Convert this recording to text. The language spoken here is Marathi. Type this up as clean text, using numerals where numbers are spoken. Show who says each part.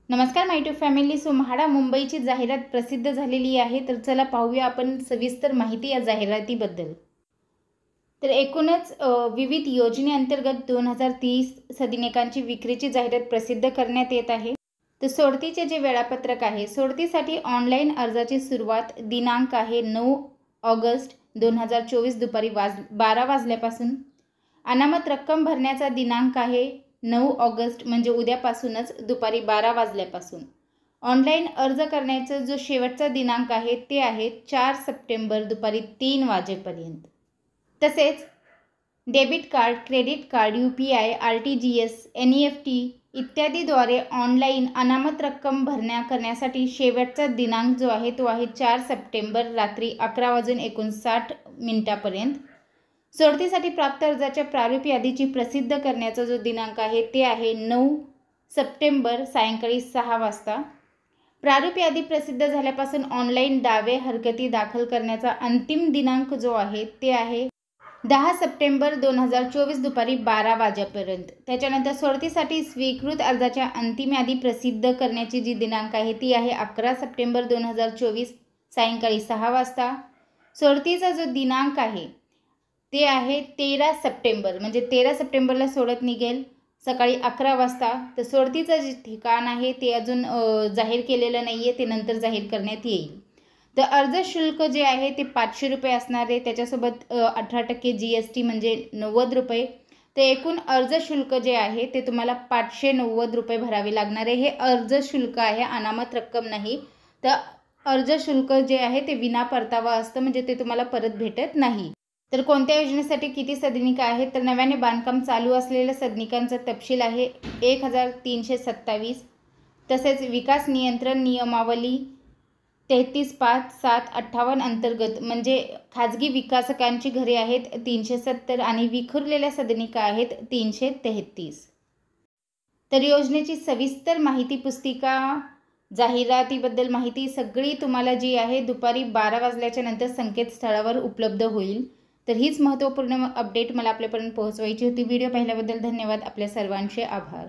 Speaker 1: नमस्कार माय ट्यूब फॅमिली. सो म्हाडा मुंबईची जाहिरात प्रसिद्ध झालेली आहे. तर चला पाहूया आपण सविस्तर माहिती या जाहिरातीबद्दल. तर एकूणच विविध योजनेअंतर्गत 2030 सदनिकांची विक्रीची जाहिरात प्रसिद्ध करण्यात येत आहे. तर सोडतीचे जे वेळापत्रक आहे, सोडतीसाठी ऑनलाईन अर्जाची सुरुवात दिनांक आहे 9 ऑगस्ट 2024 दुपारी 12 वाजल्यापासून. अनामत रक्कम भरण्याचा दिनांक आहे 9 ऑगस्ट म्हणजे उद्यापासूनच दुपारी 12 वाजल्यापासून. ऑनलाईन अर्ज करण्याचा जो शेवटचा दिनांक आहे ते आहे 4 सप्टेंबर दुपारी 3 वाजेपर्यंत. तसेच debit card, credit card, UPI, RTGS, NEFT इत्यादीद्वारे ऑनलाईन अनामत रक्कम भरण्या करण्यासाठी शेवटचा दिनांक जो आहे तो आहे 4 सप्टेंबर रात्री 11:59 सोडतीसाठी प्राप्त अर्जाच्या प्रारूप यादीची प्रसिद्ध करण्याचा जो दिनांक आहे ते आहे 9 सप्टेंबर सायंकाळी 6 वाजता. प्रारूप यादी प्रसिद्ध झाल्यापासून ऑनलाईन दावे हरकती दाखल करण्याचा अंतिम दिनांक जो आहे ते आहे 10 सप्टेंबर 2024 दुपारी 12 वाजेपर्यंत. त्याच्यानंतर सोडतीसाठी स्वीकृत अर्जाच्या अंतिम यादी प्रसिद्ध करण्याची जी दिनांक आहे ती आहे 11 सप्टेंबर 2024 सायंकाळी 6 वाजता. सोडतीचा जो दिनांक आहे ते आहे 13 सप्टेंबर म्हणजे 13 सप्टेंबरला सोडत निघेल सकाळी 11 वाजता. तर सोडतीचं जे ठिकाण आहे ते अजून जाहीर केलेलं नाही आहे, ते नंतर जाहीर करण्यात येईल. तर अर्ज शुल्क जे आहे ते 500 रुपये असणार आहे. त्याच्यासोबत 18% GST म्हणजे 90 रुपये. तर एकूण अर्ज शुल्क जे आहे ते तुम्हाला 590 रुपये भरावे लागणार आहे. हे अर्ज शुल्क आहे, अनामत रक्कम नाही. तर अर्ज शुल्क जे आहे ते विना परतावा असतं म्हणजे ते तुम्हाला परत भेटत नाही. तर कोणत्या योजनेसाठी किती सदनिका आहेत? तर नव्याने बांधकाम चालू असलेल्या सदनिकांचा तपशील आहे 1327. तसेच विकास नियंत्रण नियमावली 33.5.7.58 अंतर्गत म्हणजे खाजगी विकासकांची घरे आहेत 370 आणि विखुरलेल्या सदनिका आहेत 333. तर योजनेची सविस्तर माहिती पुस्तिका, जाहिरातीबद्दल माहिती सगळी तुम्हाला जी आहे दुपारी 12 वाजल्याच्या नंतर संकेतस्थळावर उपलब्ध होईल. तर हीच महत्त्वपूर्ण अपडेट मला आपल्यापर्यंत पोहोचवायची होती. व्हिडिओ पाहिल्याबद्दल धन्यवाद. आपल्या सर्वांचे आभार.